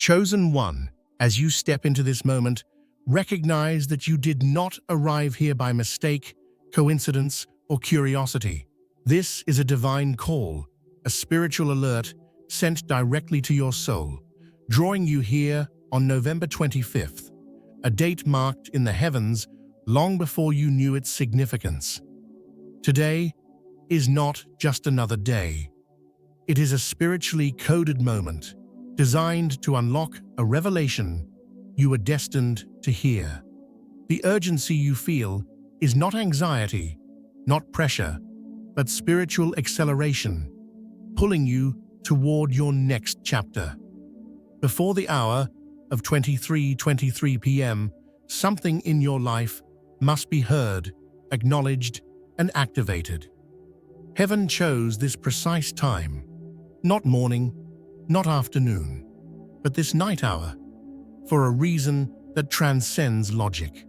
Chosen one, as you step into this moment, recognize that you did not arrive here by mistake, coincidence, or curiosity. This is a divine call, a spiritual alert sent directly to your soul, drawing you here on November 25th, a date marked in the heavens long before you knew its significance. Today is not just another day. It is a spiritually coded moment, designed to unlock a revelation you were destined to hear. The urgency you feel is not anxiety, not pressure, but spiritual acceleration, pulling you toward your next chapter. Before the hour of 23:23 p.m., something in your life must be heard, acknowledged, and activated. Heaven chose this precise time, not morning, not afternoon, but this night hour, for a reason that transcends logic.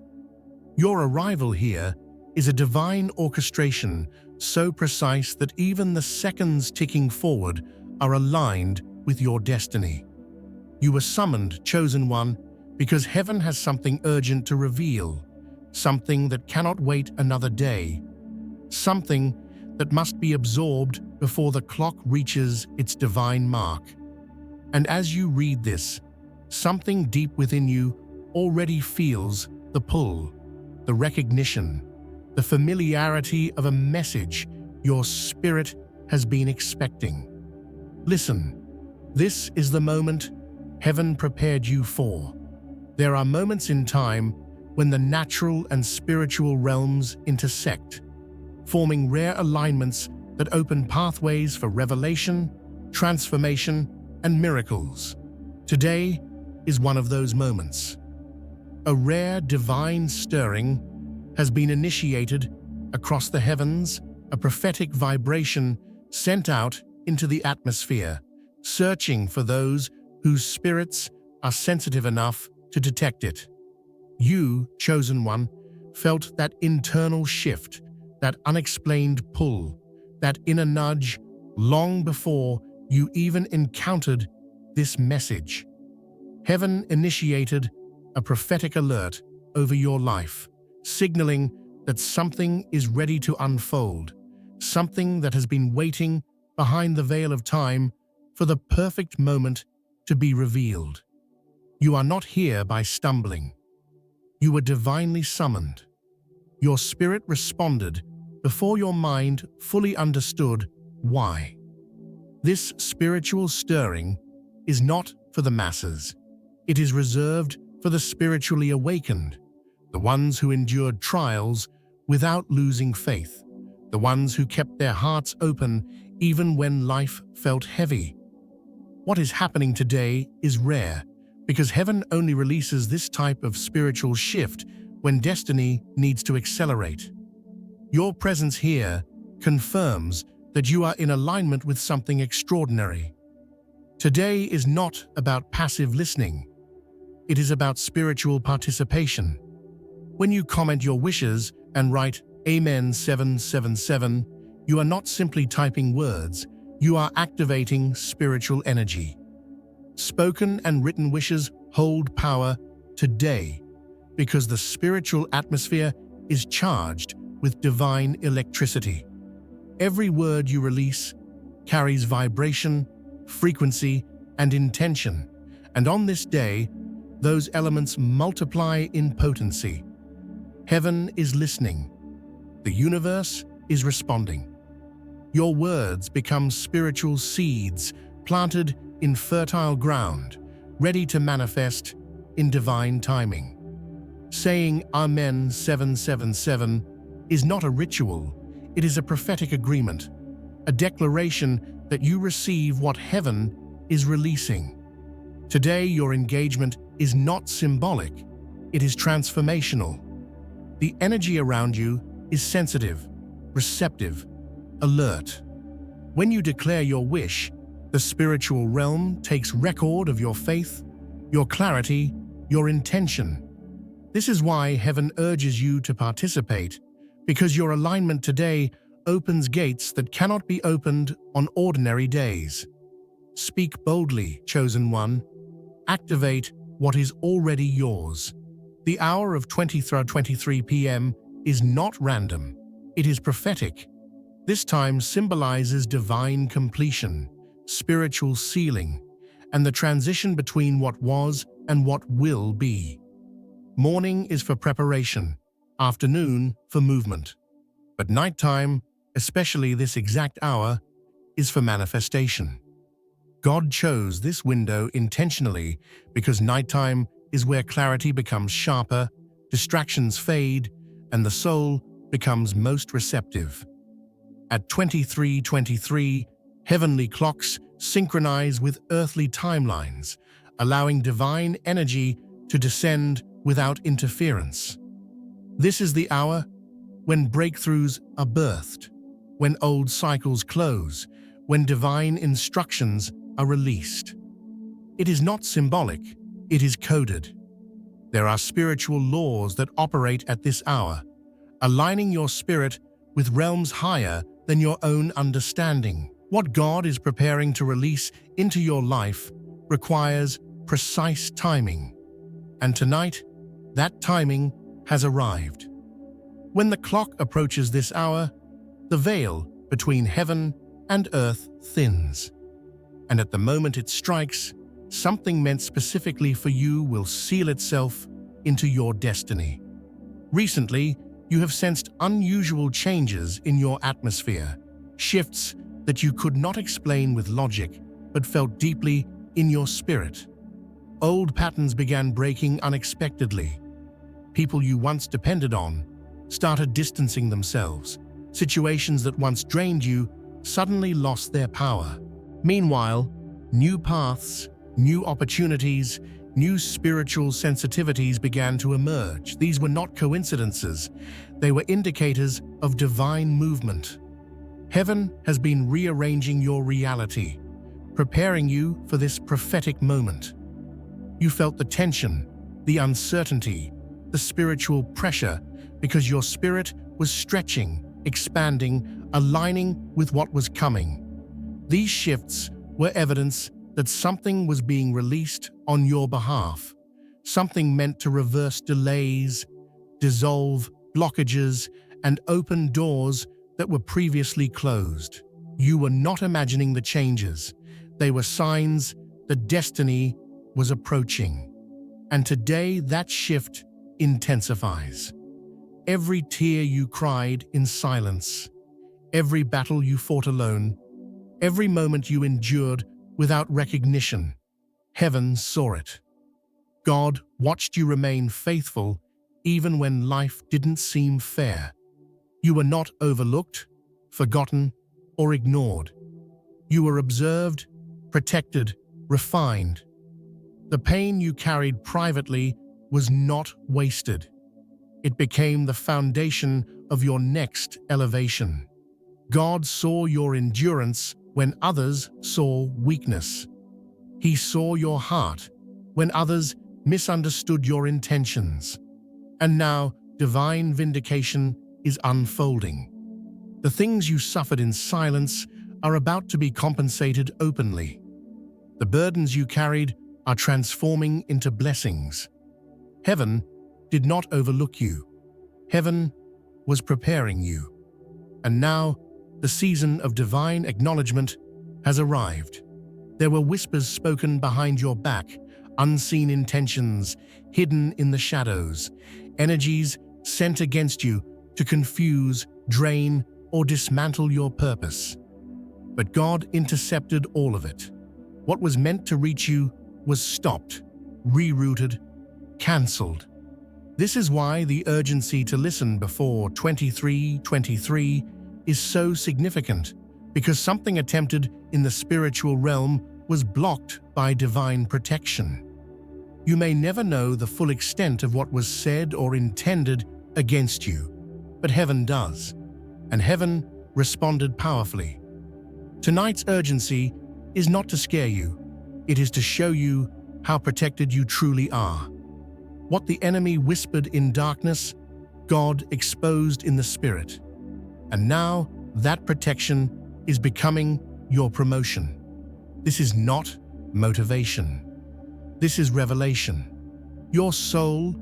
Your arrival here is a divine orchestration so precise that even the seconds ticking forward are aligned with your destiny. You were summoned, chosen one, because heaven has something urgent to reveal, something that cannot wait another day, something that must be absorbed before the clock reaches its divine mark. And as you read this, something deep within you already feels the pull, the recognition, the familiarity of a message your spirit has been expecting. Listen, this is the moment heaven prepared you for. There are moments in time when the natural and spiritual realms intersect, forming rare alignments that open pathways for revelation, transformation, and miracles. Today is one of those moments. A rare divine stirring has been initiated across the heavens, a prophetic vibration sent out into the atmosphere, searching for those whose spirits are sensitive enough to detect it. You, chosen one, felt that internal shift, that unexplained pull, that inner nudge long before you even encountered this message. Heaven initiated a prophetic alert over your life, signaling that something is ready to unfold, something that has been waiting behind the veil of time for the perfect moment to be revealed. You are not here by stumbling. You were divinely summoned. Your spirit responded before your mind fully understood why. This spiritual stirring is not for the masses. It is reserved for the spiritually awakened, the ones who endured trials without losing faith, the ones who kept their hearts open even when life felt heavy. What is happening today is rare, because heaven only releases this type of spiritual shift when destiny needs to accelerate. Your presence here confirms that you are in alignment with something extraordinary. Today is not about passive listening. It is about spiritual participation. When you comment your wishes and write Amen 777, you are not simply typing words, you are activating spiritual energy. Spoken and written wishes hold power today because the spiritual atmosphere is charged with divine electricity. Every word you release carries vibration, frequency, and intention, and on this day, those elements multiply in potency. Heaven is listening. The universe is responding. Your words become spiritual seeds planted in fertile ground, ready to manifest in divine timing. Saying Amen 777 is not a ritual, it is a prophetic agreement, a declaration that you receive what heaven is releasing. Today, your engagement is not symbolic, it is transformational. The energy around you is sensitive, receptive, alert. When you declare your wish, the spiritual realm takes record of your faith, your clarity, your intention. This is why heaven urges you to participate, because your alignment today opens gates that cannot be opened on ordinary days. Speak boldly, chosen one. Activate what is already yours. The hour of 23 p.m. is not random. It is prophetic. This time symbolizes divine completion, spiritual sealing, and the transition between what was and what will be. Morning is for preparation, afternoon for movement. But nighttime, especially this exact hour, is for manifestation. God chose this window intentionally because nighttime is where clarity becomes sharper, distractions fade, and the soul becomes most receptive. At 23:23, heavenly clocks synchronize with earthly timelines, allowing divine energy to descend without interference. This is the hour when breakthroughs are birthed, when old cycles close, when divine instructions are released. It is not symbolic, it is coded. There are spiritual laws that operate at this hour, aligning your spirit with realms higher than your own understanding. What God is preparing to release into your life requires precise timing. And tonight, that timing has arrived. When the clock approaches this hour, the veil between heaven and earth thins. And at the moment it strikes, something meant specifically for you will seal itself into your destiny. Recently, you have sensed unusual changes in your atmosphere, shifts that you could not explain with logic, but felt deeply in your spirit. Old patterns began breaking unexpectedly. People you once depended on started distancing themselves. Situations that once drained you suddenly lost their power. Meanwhile, new paths, new opportunities, new spiritual sensitivities began to emerge. These were not coincidences. They were indicators of divine movement. Heaven has been rearranging your reality, preparing you for this prophetic moment. You felt the tension, the uncertainty, the spiritual pressure because your spirit was stretching, expanding, aligning with what was coming. These shifts were evidence that something was being released on your behalf, something meant to reverse delays, dissolve blockages, and open doors that were previously closed. You were not imagining the changes. They were signs that destiny was approaching. And today that shift intensifies. Every tear you cried in silence, every battle you fought alone, every moment you endured without recognition, heaven saw it. God watched you remain faithful even when life didn't seem fair. You were not overlooked, forgotten, or ignored. You were observed, protected, refined. The pain you carried privately was not wasted. It became the foundation of your next elevation. God saw your endurance when others saw weakness. He saw your heart when others misunderstood your intentions. And now, divine vindication is unfolding. The things you suffered in silence are about to be compensated openly. The burdens you carried are transforming into blessings. Heaven did not overlook you. Heaven was preparing you. And now, the season of divine acknowledgement has arrived. There were whispers spoken behind your back, unseen intentions hidden in the shadows, energies sent against you to confuse, drain, or dismantle your purpose. But God intercepted all of it. What was meant to reach you was stopped, rerouted, cancelled. This is why the urgency to listen before 23:23 is so significant, because something attempted in the spiritual realm was blocked by divine protection. You may never know the full extent of what was said or intended against you, but heaven does, and heaven responded powerfully. Tonight's urgency is not to scare you, it is to show you how protected you truly are. What the enemy whispered in darkness, God exposed in the spirit. And now that protection is becoming your promotion. This is not motivation. This is revelation. Your soul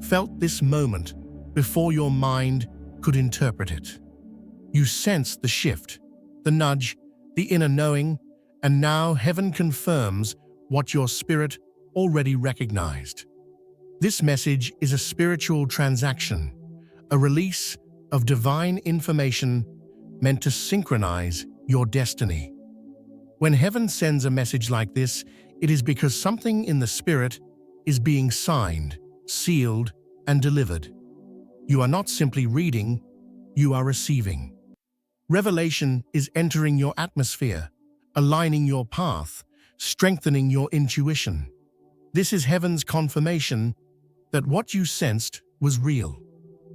felt this moment before your mind could interpret it. You sensed the shift, the nudge, the inner knowing, and now heaven confirms what your spirit already recognized. This message is a spiritual transaction, a release of divine information meant to synchronize your destiny. When heaven sends a message like this, it is because something in the spirit is being signed, sealed, and delivered. You are not simply reading, you are receiving. Revelation is entering your atmosphere, aligning your path, strengthening your intuition. This is heaven's confirmation that what you sensed was real.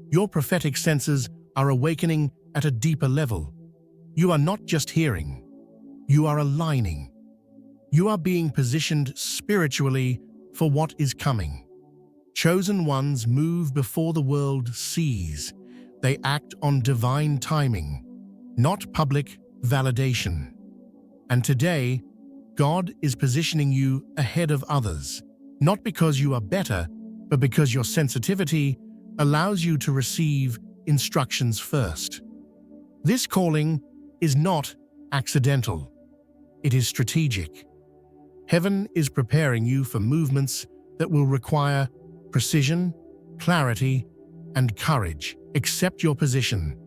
Your prophetic senses are awakening at a deeper level. You are not just hearing, you are aligning. You are being positioned spiritually for what is coming. Chosen ones move before the world sees. They act on divine timing, not public validation. And today, God is positioning you ahead of others, not because you are better, but because your sensitivity allows you to receive instructions first. This calling is not accidental. It is strategic. Heaven is preparing you for movements that will require precision, clarity, and courage. Accept your position,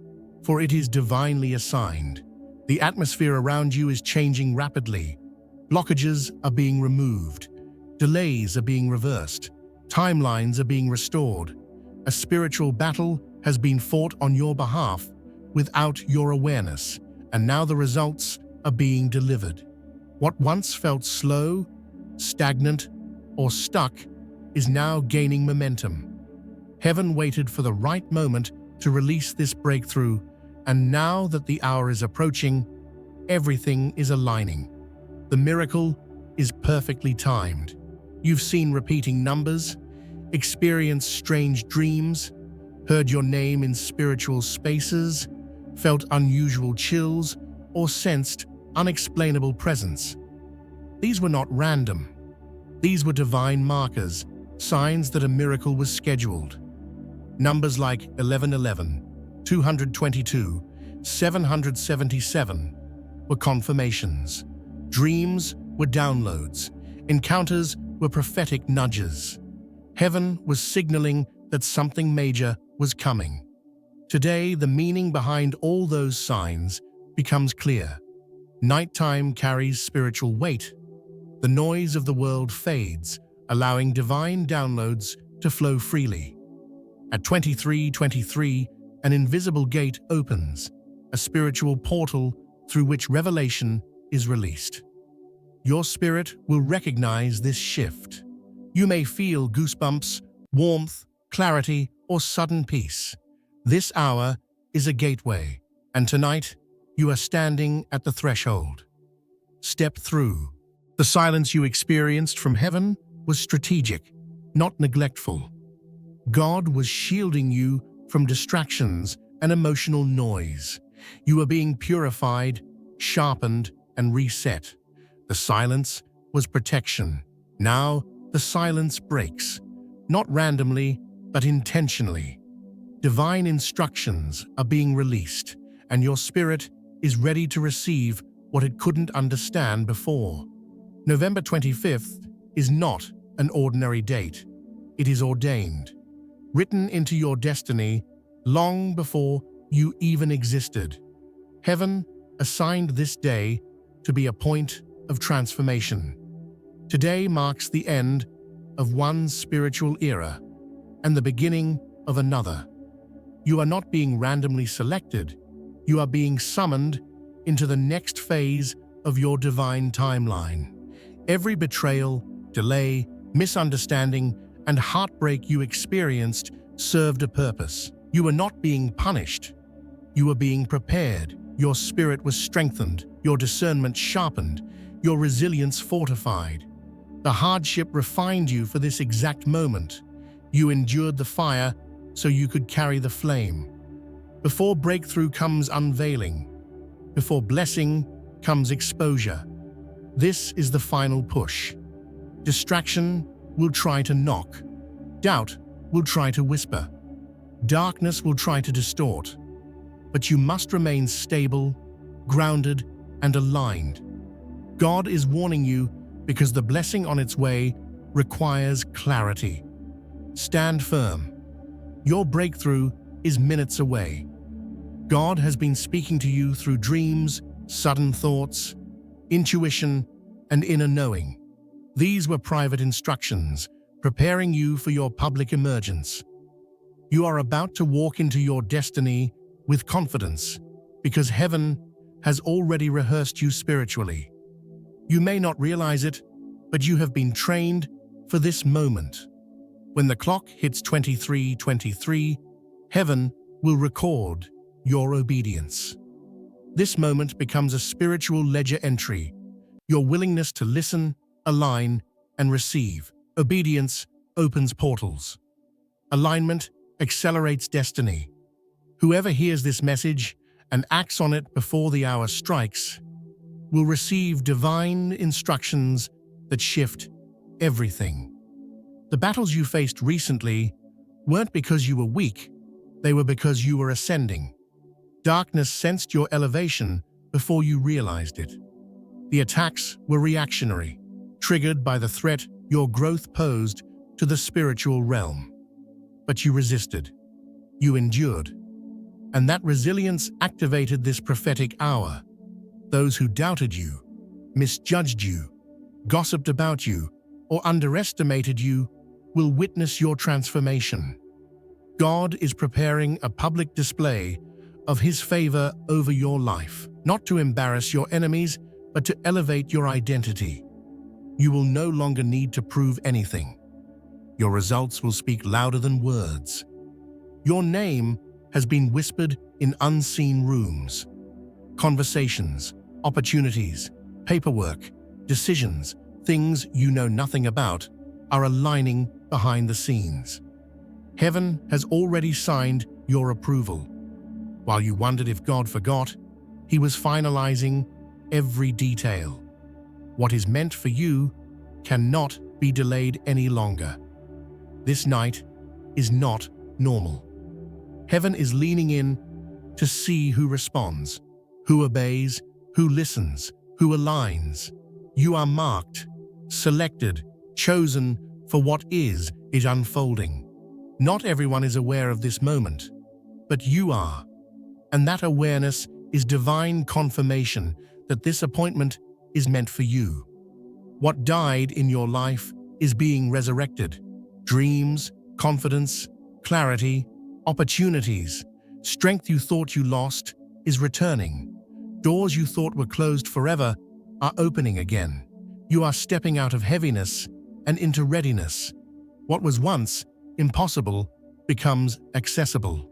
for it is divinely assigned. The atmosphere around you is changing rapidly. Blockages are being removed. Delays are being reversed. Timelines are being restored. A spiritual battle has been fought on your behalf without your awareness, and now the results are being delivered. What once felt slow, stagnant, or stuck is now gaining momentum. Heaven waited for the right moment to release this breakthrough, and now that the hour is approaching, everything is aligning. The miracle is perfectly timed. You've seen repeating numbers, experienced strange dreams, heard your name in spiritual spaces, felt unusual chills, or sensed unexplainable presence. These were not random. These were divine markers, signs that a miracle was scheduled. Numbers like 1111, 222, 777 were confirmations. Dreams were downloads. Encounters were prophetic nudges. Heaven was signaling that something major was coming. Today, the meaning behind all those signs becomes clear. Nighttime carries spiritual weight. The noise of the world fades, allowing divine downloads to flow freely. At 23:23, an invisible gate opens, a spiritual portal through which revelation is released. Your spirit will recognize this shift. You may feel goosebumps, warmth, clarity, or sudden peace. This hour is a gateway, and tonight you are standing at the threshold. Step through. The silence you experienced from heaven was strategic, not neglectful. God was shielding you from distractions and emotional noise. You were being purified, sharpened, and reset. The silence was protection. Now, the silence breaks, not randomly, but intentionally. Divine instructions are being released, and your spirit is ready to receive what it couldn't understand before. November 25th is not an ordinary date. It is ordained, written into your destiny long before you even existed. Heaven assigned this day to be a point of transformation. Today marks the end of one spiritual era and the beginning of another. You are not being randomly selected. You are being summoned into the next phase of your divine timeline. Every betrayal, delay, misunderstanding, and heartbreak you experienced served a purpose. You were not being punished. You were being prepared. Your spirit was strengthened, your discernment sharpened, your resilience fortified. The hardship refined you for this exact moment. You endured the fire so you could carry the flame. Before breakthrough comes unveiling. Before blessing comes exposure. This is the final push. Distraction will try to knock. Doubt will try to whisper. Darkness will try to distort. But you must remain stable, grounded, and aligned. God is warning you because the blessing on its way requires clarity. Stand firm. Your breakthrough is minutes away. God has been speaking to you through dreams, sudden thoughts, intuition, and inner knowing. These were private instructions, preparing you for your public emergence. You are about to walk into your destiny with confidence, because heaven has already rehearsed you spiritually. You may not realize it, but you have been trained for this moment. When the clock hits 23:23, heaven will record your obedience. This moment becomes a spiritual ledger entry, your willingness to listen, align, and receive. Obedience opens portals. Alignment accelerates destiny. Whoever hears this message and acts on it before the hour strikes will receive divine instructions that shift everything. The battles you faced recently weren't because you were weak, they were because you were ascending. Darkness sensed your elevation before you realized it. The attacks were reactionary, triggered by the threat your growth posed to the spiritual realm. But you resisted. You endured. And that resilience activated this prophetic hour. Those who doubted you, misjudged you, gossiped about you, or underestimated you will witness your transformation. God is preparing a public display of His favor over your life, not to embarrass your enemies, but to elevate your identity. You will no longer need to prove anything. Your results will speak louder than words. Your name has been whispered in unseen rooms. Conversations, opportunities, paperwork, decisions, things you know nothing about, are aligning behind the scenes. Heaven has already signed your approval. While you wondered if God forgot, He was finalizing every detail. What is meant for you cannot be delayed any longer. This night is not normal. Heaven is leaning in to see who responds, who obeys, who listens, who aligns. You are marked, selected, chosen for what is unfolding. Not everyone is aware of this moment, but you are. And that awareness is divine confirmation that this appointment is meant for you. What died in your life is being resurrected. Dreams, confidence, clarity, opportunities, strength you thought you lost is returning. Doors you thought were closed forever are opening again. You are stepping out of heaviness and into readiness. What was once impossible becomes accessible.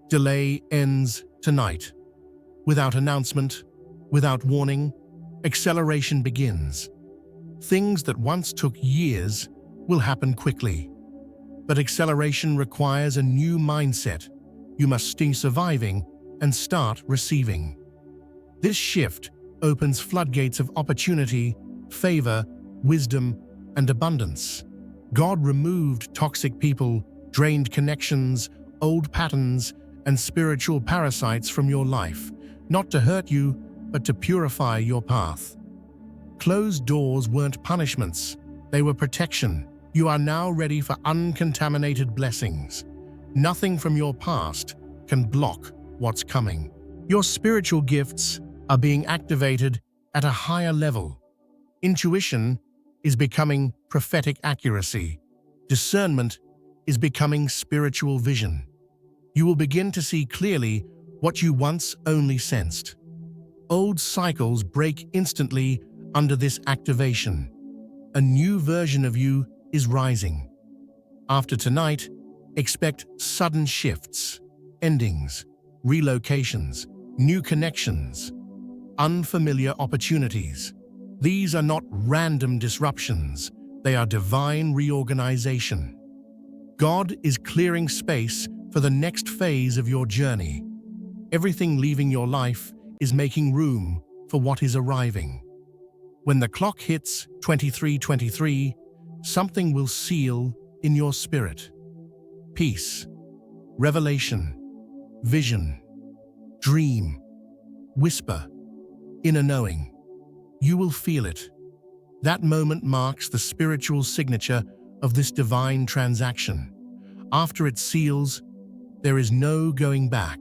Delay ends tonight. Without announcement, without warning, acceleration begins. Things that once took years will happen quickly. But acceleration requires a new mindset. You must stay surviving and start receiving. This shift opens floodgates of opportunity, favor, wisdom, and abundance. God removed toxic people, drained connections, old patterns, and spiritual parasites from your life, not to hurt you, but to purify your path. Closed doors weren't punishments, they were protection. You are now ready for uncontaminated blessings. Nothing from your past can block what's coming. Your spiritual gifts are being activated at a higher level. Intuition is becoming prophetic accuracy. Discernment is becoming spiritual vision. You will begin to see clearly what you once only sensed. Old cycles break instantly under this activation. A new version of you is rising. After tonight, expect sudden shifts, endings, relocations, new connections, unfamiliar opportunities. These are not random disruptions, they are divine reorganization. God is clearing space for the next phase of your journey. Everything leaving your life is making room for what is arriving. When the clock hits 23:23, something will seal in your spirit. Peace, revelation, vision, dream, whisper, inner knowing. You will feel it. That moment marks the spiritual signature of this divine transaction. After it seals, there is no going back.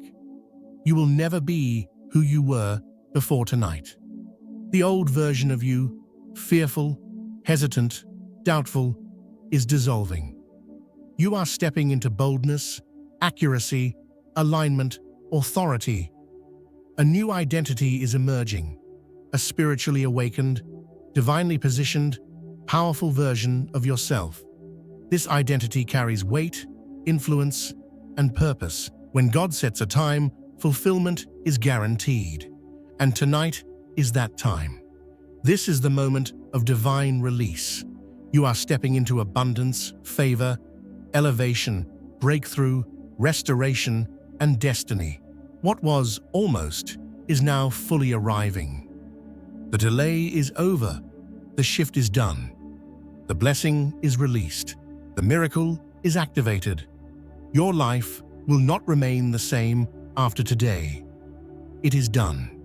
You will never be who you were before tonight. The old version of you, fearful, hesitant, doubtful, is dissolving. You are stepping into boldness, accuracy, alignment, authority. A new identity is emerging, a spiritually awakened, divinely positioned, powerful version of yourself. This identity carries weight, influence, and purpose. When God sets a time, fulfillment is guaranteed. And tonight is that time. This is the moment of divine release. You are stepping into abundance, favor, elevation, breakthrough, restoration, and destiny. What was almost is now fully arriving. The delay is over. The shift is done. The blessing is released. The miracle is activated. Your life will not remain the same after today. It is done.